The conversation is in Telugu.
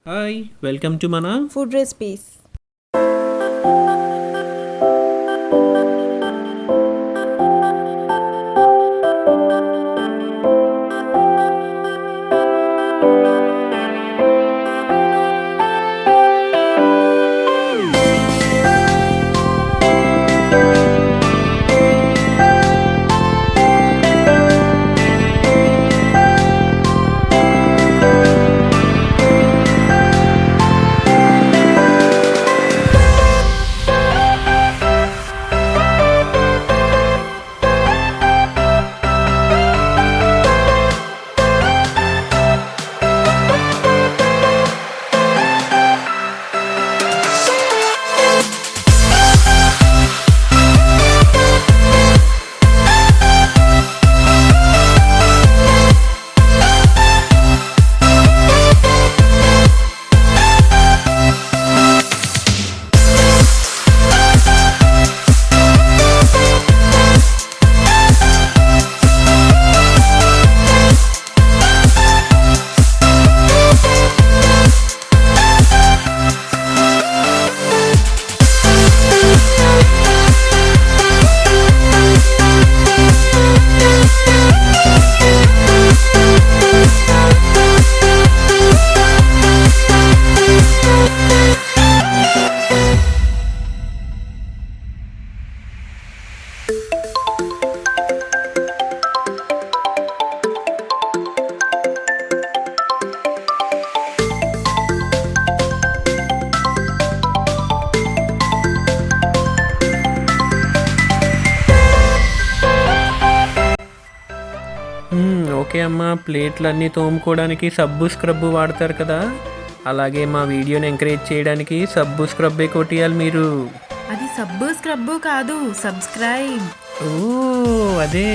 హాయ్ వెల్కమ్ టు మన ఫుడ్ రెసిపీస్. ఓకే అమ్మ, ప్లేట్లన్నీ తోముకోవడానికి సబ్బు స్క్రబ్బు వాడతారు కదా, అలాగే మా వీడియోని ఎంకరేజ్ చేయడానికి సబ్బు స్క్రబ్బే కొట్టియాలి మీరు. అది సబ్బు స్క్రబ్బు కాదు, సబ్స్క్రైబ్. ఓ అదే.